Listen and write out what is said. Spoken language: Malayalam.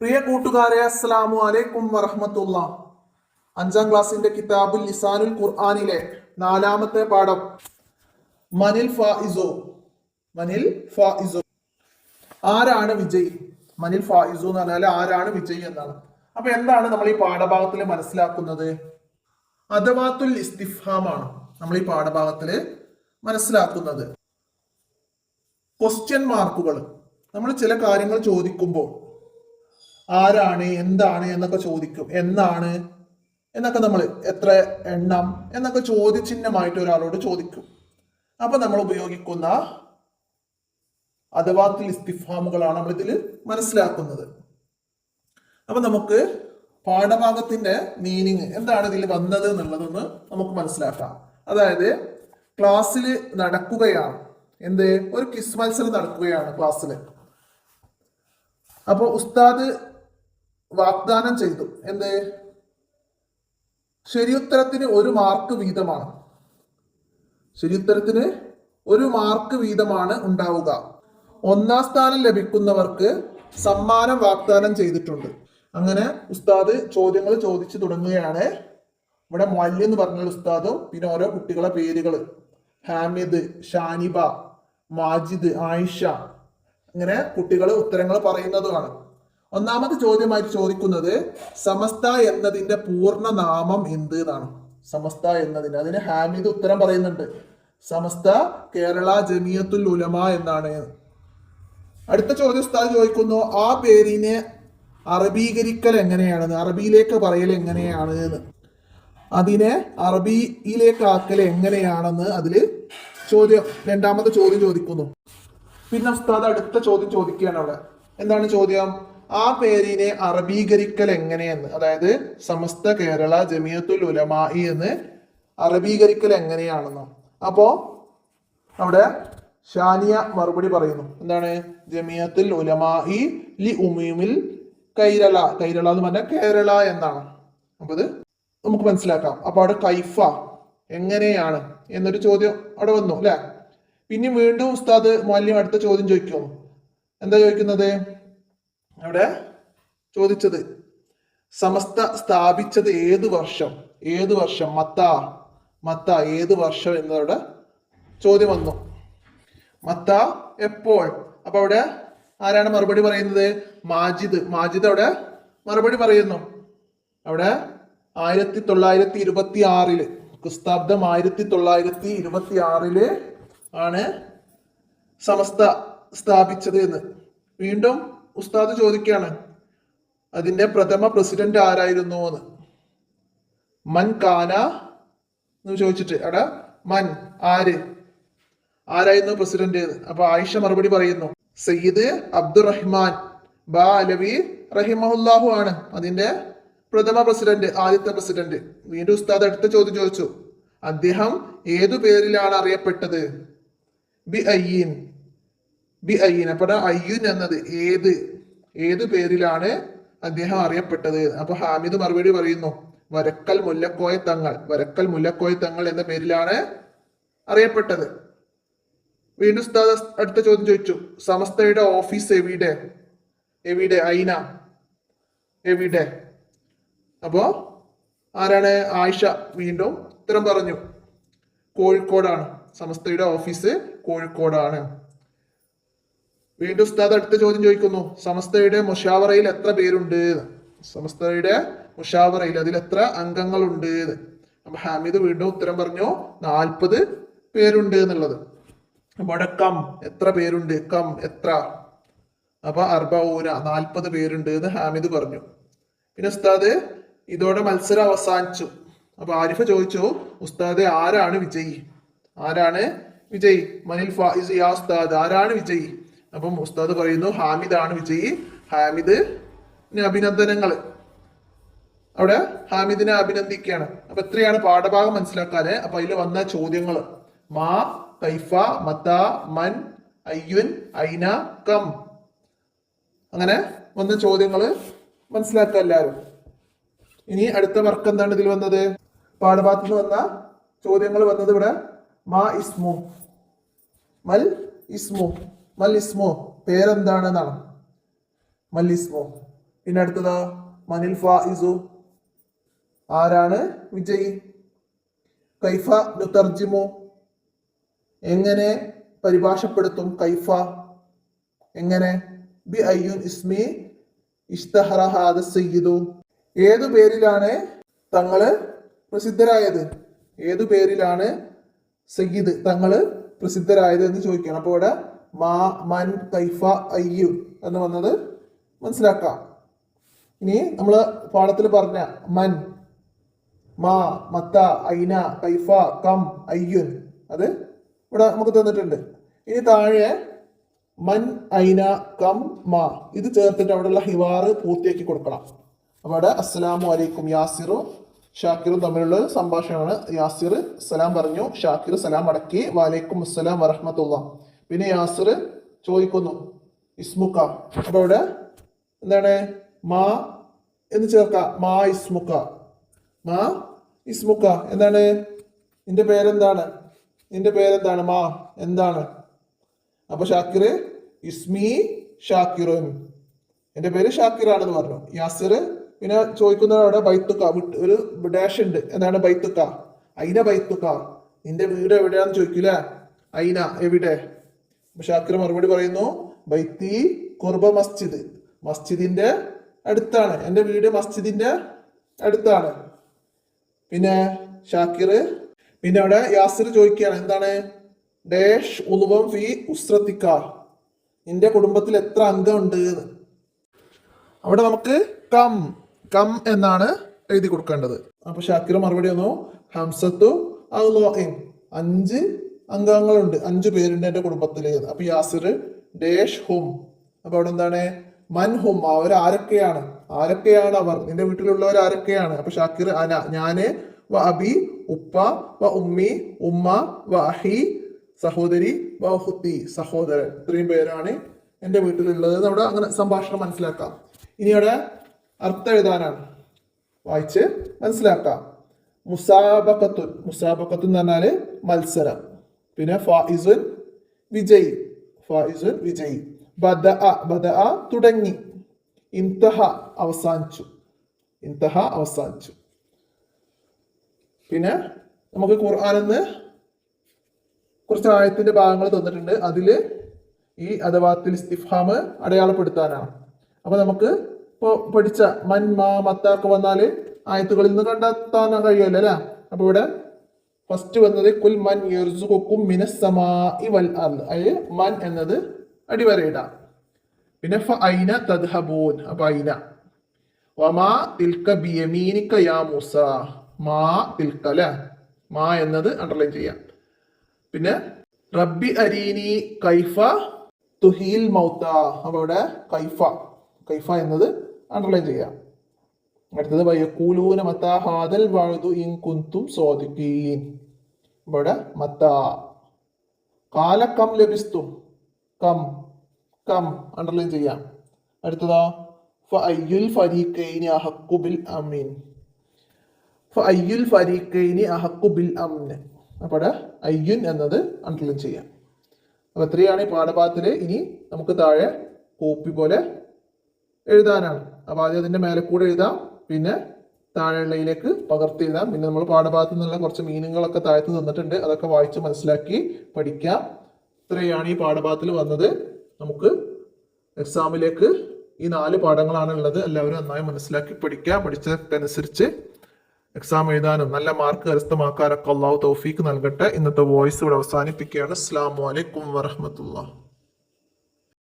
പ്രിയ കൂട്ടുകാരെ, അസ്സലാമു അലൈക്കും വറഹ്മത്തുള്ളാഹി. 5ാം ക്ലാസ്സിന്റെ കിതാബുൽ ലിസാനുൽ ഖുർആനിലെ 4ാമത്തെ പാഠം മനിൽ ഫായിസു. മനിൽ ഫായിസു, ആരാണ് വിജയി? മനിൽ ഫായിസു എന്ന് പറഞ്ഞാൽ ആരാണ് വിജയി എന്നാണ്. അപ്പൊ എന്താണ് നമ്മൾ ഈ പാഠഭാഗത്തിൽ മനസ്സിലാക്കുന്നത്? അദവാത്തുൽ ഇസ്തിഫ്ഹാമാണ് നമ്മൾ ഈ പാഠഭാഗത്തിൽ മനസ്സിലാക്കുന്നത്. ക്വസ്റ്റ്യൻ മാർക്കുകൾ. നമ്മൾ ചില കാര്യങ്ങൾ ചോദിക്കുമ്പോൾ ആരാണ്, എന്താണ് എന്നൊക്കെ ചോദിക്കും. എന്നാണ് എന്നൊക്കെ നമ്മൾ എത്ര എണ്ണം എന്നൊക്കെ ചോദ്യചിഹ്നമായിട്ട് ഒരാളോട് ചോദിക്കും. അപ്പൊ നമ്മൾ ഉപയോഗിക്കുന്ന അദവാത്തുൽ ഇസ്തിഫ്ഹാമുകളാണ് നമ്മൾ ഇതിൽ മനസ്സിലാക്കുന്നത്. അപ്പൊ നമുക്ക് പാഠഭാഗത്തിന്റെ മീനിങ് എന്താണ് ഇതിൽ വന്നത് എന്നുള്ളതൊന്ന് നമുക്ക് മനസ്സിലാക്കാം. അതായത് ക്ലാസ്സിൽ നടക്കുകയാണ് ഒരു ക്വിസ് മത്സരം നടക്കുകയാണ് ക്ലാസ്സിൽ. അപ്പൊ ഉസ്താദ് വാഗ്ദാനം ചെയ്തു ശരിയുത്തരത്തിന് 1 മാർക്ക് വീതമാണ്. ശരിയുത്തരത്തിന് 1 മാർക്ക് വീതമാണ് ഉണ്ടാവുക. 1ാം സ്ഥാനം ലഭിക്കുന്നവർക്ക് സമ്മാനം വാഗ്ദാനം ചെയ്തിട്ടുണ്ട്. അങ്ങനെ ഉസ്താദ് ചോദ്യങ്ങൾ ചോദിച്ചു തുടങ്ങുകയാണ്. ഇവിടെ മൊല്ലി എന്ന് പറഞ്ഞ ഉസ്താദും പിന്നെ ഓരോ കുട്ടികളെ പേരുകൾ ഹാമിദ്, ഷാനിബ, മാജിദ്, ആയിഷ, അങ്ങനെ കുട്ടികൾ ഉത്തരങ്ങൾ പറയുന്നതുമാണ്. 1ാമത്തെ ചോദ്യമായിട്ട് ചോദിക്കുന്നത് സമസ്ത എന്നതിന്റെ പൂർണ്ണ നാമം എന്ത് എന്നാണ്. സമസ്ത എന്നതിന്റെ, അതിന് ഹാമിദ് ഉത്തരം പറയുന്നുണ്ട്. സമസ്ത കേരള ജമിയത്തുൽ ഉലമ എന്നാണ്. അടുത്ത ചോദ്യം ഉസ്താദ് ചോദിക്കുന്നു ആ പേരിനെ അറബീകരിക്കൽ എങ്ങനെയാണെന്ന്, അറബിയിലേക്ക് പറയൽ എങ്ങനെയാണ് എന്ന്, അതിനെ അറബിയിലേക്ക് ആക്കൽ എങ്ങനെയാണെന്ന് അതില് ചോദ്യം 2ാമത്തെ ചോദ്യം ചോദിക്കുന്നു. പിന്നെ ഉസ്താദ് അടുത്ത ചോദ്യം ചോദിക്കുകയാണ്. അവിടെ എന്താണ് ചോദ്യം? ആ പേരിനെ അറബീകരിക്കൽ എങ്ങനെയെന്ന്, അതായത് സമസ്ത കേരള ജമിയത്തുൽ ഉലമായി എന്ന് അറബീകരിക്കൽ എങ്ങനെയാണെന്നോ. അപ്പോ അവിടെ ഷാനിയ മറുപടി പറയുന്നു. എന്താണ്? ജമിയത്തുൽ ഉലമായി ലി ഉമീമിൽ കൈരള. കൈരള എന്ന് പറഞ്ഞാൽ കേരള എന്നാണ്. അപ്പൊ ഇത് നമുക്ക് മനസ്സിലാക്കാം. അപ്പൊ അവിടെ കൈഫ എങ്ങനെയാണ് എന്നൊരു ചോദ്യം അവിടെ വന്നു അല്ലെ. പിന്നെ വീണ്ടും ഉസ്താദ് മുഅല്ലിം അടുത്ത ചോദ്യം ചോദിക്കും. എന്താ ചോദിക്കുന്നത്? അവിടെ ചോദിച്ചത് സമസ്ത സ്ഥാപിച്ചത് ഏത് വർഷം, ഏത് വർഷം, മത്ത ഏത് വർഷം എന്നവിടെ ചോദ്യം വന്നു. മത്ത എപ്പോൾ? അപ്പൊ അവിടെ ആരാണ് മറുപടി പറയുന്നത്? മാജിദ്. മാജിദ് അവിടെ മറുപടി പറയുന്നു. അവിടെ 1926 ക്രിസ്താബ്ദം 1926 ആണ് സമസ്ത സ്ഥാപിച്ചത് എന്ന്. വീണ്ടും ഉസ്താദ് ചോദിക്കുകയാണ് അതിന്റെ പ്രഥമ പ്രസിഡന്റ് ആരായിരുന്നു എന്ന്. മൻ കാന എന്ന് ചോദിച്ചിട്ട് അവിടെ മൻ ആരായിരുന്നു പ്രസിഡന്റ് എന്ന്. അപ്പൊ ആയിഷ മറുപടി പറയുന്നു സയ്യിദ് അബ്ദുറഹ്മാൻ ബാ അലവി റഹിമഹുല്ലാഹു ആണ് അതിന്റെ പ്രഥമ പ്രസിഡന്റ്, ആദ്യത്തെ പ്രസിഡന്റ്. വീണ്ടും ഉസ്താദ് അടുത്ത ചോദ്യം ചോദിച്ചു അദ്ദേഹം ഏതു പേരിലാണ് അറിയപ്പെട്ടത്? ബി അയ്യീൻ. അപ്പൊ അയ്യുൻ എന്നത് ഏത് പേരിലാണ് അദ്ദേഹം അറിയപ്പെട്ടത്? അപ്പൊ ഹാമിദ് മറുപടി പറയുന്നു വരക്കൽ മുല്ലക്കോയ തങ്ങൾ എന്ന പേരിലാണ് അറിയപ്പെട്ടത്. വീണ്ടും ഉസ്താദ് അടുത്ത ചോദ്യം ചോദിച്ചു സമസ്തയുടെ ഓഫീസ് എവിടെ ഐന എവിടെ? അപ്പോ ആരാണ്? ആയിഷ വീണ്ടും ഉത്തരം പറഞ്ഞു കോഴിക്കോടാണ്. സമസ്തയുടെ ഓഫീസ് കോഴിക്കോടാണ്. വീണ്ടും ഉസ്താദ് അടുത്ത ചോദ്യം ചോദിക്കുന്നു സമസ്തയുടെ മുഷാവറയിൽ എത്ര പേരുണ്ട്? സമസ്തയുടെ മുഷാവറയിൽ അതിൽ എത്ര അംഗങ്ങളുണ്ട്? അപ്പൊ ഹാമിദ് വീണ്ടും ഉത്തരം പറഞ്ഞു 40 പേരുണ്ട് എന്നുള്ളത്. അവിടെ കം എത്ര പേരുണ്ട്? കം എത്ര? അപ്പൊ 40 പേരുണ്ട് എന്ന് ഹാമിദ് പറഞ്ഞു. പിന്നെ ഉസ്താദ് ഇതോടെ മത്സരം അവസാനിച്ചു. അപ്പൊ ആരിഫ ചോദിച്ചു ഉസ്താദ് ആരാണ് വിജയി? മനിൽ ഫായിസ് യാ ഉസ്താദ്, ആരാണ് വിജയി? അപ്പം ഉസ്താദ് പറയുന്നു ഹാമിദാണ് വിജയി. ഹാമിദിന് അഭിനന്ദനങ്ങൾ. അവിടെ ഹാമിദിനെ അഭിനന്ദിക്കുകയാണ്. അപ്പൊ എത്രയാണ് പാഠഭാഗം മനസ്സിലാക്കാന്. അപ്പൊ അതിൽ വന്ന ചോദ്യങ്ങൾ മാ, കൈഫ, മത, മൻ, അയ്യുൻ, ഐന, കം, അങ്ങനെ വന്ന ചോദ്യങ്ങൾ മനസ്സിലാക്കുക എല്ലാവരും. ഇനി അടുത്ത വർക്ക് എന്താണ് ഇതിൽ വന്നത്? പാഠഭാഗത്ത് നിന്ന് വന്ന ചോദ്യങ്ങൾ വന്നത് ഇവിടെ മാ ഇസ്മു, മൽ ഇസ്മു പേരെന്താണെന്നാണ്. മൽ ഇസ്മു പിന്നെ അടുത്തതാ മനിൽ ഫായിസു, ആരാണ് വിജയി? കൈഫ നുതർജിമു, എങ്ങനെ പരിഭാഷപ്പെടുത്തും? കൈഫ എങ്ങനെ? ബി അയ്യുൻ ഇസ്മി ഇഷ്തഹറ ഹാദ സയ്യിദു, ഏതു പേരിലാണ് തങ്ങള് പ്രസിദ്ധരായത്? ഏതു പേരിലാണ് സയ്യിദ് തങ്ങള് പ്രസിദ്ധരായത് എന്ന് ചോദിക്കണം. അപ്പൊ ഇവിടെ മാ മൻ കൈഫ അയ്യു എന്ന് വന്നത് മനസ്സിലാക്കാം. ഇനി നമ്മള് പാഠത്തിൽ പറഞ്ഞ മൻ, മാ, മത്ത, ഐന, കൈഫ, കം, അയ്യുൻ, അത് ഇവിടെ നമുക്ക് തന്നിട്ടുണ്ട്. ഇനി താഴെ മൻ, ഐന, കം, മാ ഇത് ചേർത്തിട്ട് അവിടെയുള്ള ഹിവാറ് പൂർത്തിയാക്കി കൊടുക്കണം. അപ്പൊ അവിടെ അസ്സലാമു അലൈക്കും യാസിറും ഷാക്കിറും തമ്മിലുള്ള സംഭാഷണമാണ്. യാസിർ സലാം പറഞ്ഞു, ഷാക്കിർ സലാം അടക്കി, വലൈക്കും അസ്സലാം വറഹ്മത്തുള്ളാഹ്. പിന്നെ യാസിർ ചോദിക്കുന്നു ഇസ്മുക്ക, അപ്പൊ അവിടെ എന്താണ്? മാ എന്ന് ചേർക്കാം. മാ ഇസ്മുക്ക, മാ ഇസ്മുക്ക എന്താണ്? നിന്റെ പേരെന്താണ്? നിന്റെ പേരെന്താണ്? മാ എന്താണ്? അപ്പൊ ഷാക്കിർ ഇസ്മി ഷാക്കിറുൻ, എന്റെ പേര് ഷാക്കിറാണെന്ന് പറഞ്ഞു. യാസിർ പിന്നെ ചോദിക്കുന്നവരുടെ ബൈത്തുക്ക, ഒരു ഡാഷ് ഉണ്ട്, എന്താണ് ബൈത്തുക്ക? അയിന ബൈത്തുക്ക, നിന്റെ വീട് എവിടെയാന്ന് ചോദിക്കൂല, അയിന എവിടെ? ഷാക്കിർ മറുപടി പറയുന്നു ബൈത്തി ഖുർബ മസ്ജിദ്, മസ്ജിദിന്റെ അടുത്താണ്, എന്റെ വീട് മസ്ജിദിന്റെ അടുത്താണ്. പിന്നെ ഷാക്കിർ പിന്നെ അവിടെ യാസിർ ചോദിക്കുകയാണ് എന്താണ്? ഡാഷ് ഉലുവം ഫി ഉസ്രത്തിക്ക, നിന്റെ കുടുംബത്തിൽ എത്ര അംഗം ഉണ്ട്? അവിടെ നമുക്ക് കം കം എന്നാണ് എഴുതി കൊടുക്കേണ്ടത്. അപ്പൊ ഷാക്കിർ മറുപടി വന്നു ഹംസത്തു ഔലോഇൻ, 5 അംഗങ്ങളുണ്ട്, 5 പേരുണ്ട് എന്റെ കുടുംബത്തില്. അപ്പൊ യാസിർ ഡാഷ് ഹും, അപ്പൊ അവിടെ എന്താണ്? മൻ ഹും, അവർ ആരൊക്കെയാണ്? ആരൊക്കെയാണ് അവർ? നിന്റെ വീട്ടിലുള്ളവർ ആരൊക്കെയാണ്? അപ്പൊ ഷാക്കിർ അന, ഞാന്, വ അബി ഉപ്പ, വ ഉമ്മി ഉമ്മ, വ അഹി സഹോദരി, വ ഉഖ്തി സഹോദരൻ, ഇത്രയും പേരാണ് എന്റെ വീട്ടിലുള്ളത്. അവിടെ അങ്ങനെ സംഭാഷണം മനസ്സിലാക്കാം. ഇനി അവിടെ അർത്ഥം എഴുതാനാണ്, വായിച്ച് മനസ്സിലാക്കാം. മുസാബഖത്തുൻ, മുസാബഖത്തുൻ എന്ന് പറഞ്ഞാല് മത്സരം. പിന്നെ ഫായിസുൻ വിജയി, ഫായിസുൻ വിജയി. ബദഅ, ബദഅ തുടങ്ങി. ഇൻതഹ അവസാനിച്ചു, ഇൻതഹ അവസാനിച്ചു. പിന്നെ നമുക്ക് ഖുർആനിന്ന് കുറച്ച് ആയത്തിന്റെ ഭാഗങ്ങൾ തന്നിട്ടുണ്ട്. അതില് ഈ അദവാത്തിൽ ഇസ്തിഫ്ഹാം അടയാളപ്പെടുത്താനാണ്. അപ്പൊ നമുക്ക് ഇപ്പോ പഠിച്ച മൻ, മാ, മത്താക്ക് വന്നാല് ആയത്തുകളിൽ നിന്ന് കണ്ടെത്താൻ കഴിയുമല്ലോ അല്ലെ. അപ്പൊ ഇവിടെ ഫസ്റ്റ് വന്നത് കുൽ മൻ യർസുഖുക്കും മിനസ് സമാഇ വൽ അർദ്, അതിൽ മൻ എന്നത് അടിവരയിടാം. പിന്നെ ഫ ഐന തദ്ഹബൂൻ, അപ്പൊ ഐന. വമാ തിൽക ബിയമീനിക യാ മൂസ, മാ തിൽക അല്ലെ, മാ എന്നത് അണ്ടർലൈൻ ചെയ്യാം. പിന്നെ റബ്ബി അരീനി കൈഫ തുഹീൽ മൗത, അപ്പൊ ഇവിടെ കൈഫ, കൈഫ എന്നത് അണ്ടർലൈൻ ചെയ്യാം. അടുത്തത് വയഖൂലൂന മതാ ഹാദൽ വഅദു ഇൻ കുൻതും സ്വാദിഖീൻ, ഇവിടെ മതാ. ഖാല കം ലബിസ്തും, കം കം അണ്ടർലൈൻ ചെയ്യാം. അടുത്തതാ ഫഅയ്യുൽ ഫരീഖൈനി അഹഖു ബിൽ അമീൻ, ഫഅയ്യുൽ ഫരീഖൈനി അഹഖു ബിൽ അംൻ, അപ്പോൾ അയ്യുൻ എന്നത് അണ്ടർലൈൻ ചെയ്യാം. അപ്പൊ എത്രയാണ് ഈ പാഠഭാഗത്തില്. ഇനി നമുക്ക് താഴെ കോപ്പി പോലെ എഴുതാനാണ്. അപ്പൊ ആദ്യം അതിന്റെ മേലെ കൂടെ എഴുതാം, പിന്നെ താഴെയുള്ളതിലേക്ക് പകർത്തി എഴുതാം. പിന്നെ നമ്മൾ പാഠഭാഗത്തു നിന്നുള്ള കുറച്ച് മീനിങ്ങുകളൊക്കെ താഴത്ത് തന്നിട്ടുണ്ട്, അതൊക്കെ വായിച്ച് മനസ്സിലാക്കി പഠിക്കാം. ഇത്രയാണ് ഈ പാഠഭാഗത്തിൽ വന്നത്. നമുക്ക് എക്സാമിലേക്ക് ഈ 4 പാഠങ്ങളാണ് ഉള്ളത്. എല്ലാവരും നന്നായി മനസ്സിലാക്കി പഠിക്കുക. പഠിച്ചതനുസരിച്ച് എക്സാം എഴുതാനും നല്ല മാർക്ക് കരസ്ഥമാക്കാനൊക്കെ അള്ളാഹു തൗഫീക്ക് നൽകട്ടെ. ഇന്നത്തെ വോയിസ് ഇവിടെ അവസാനിപ്പിക്കുകയാണ്. അസ്സലാമു അലൈക്കും വറഹ്മത്തുള്ളാഹി.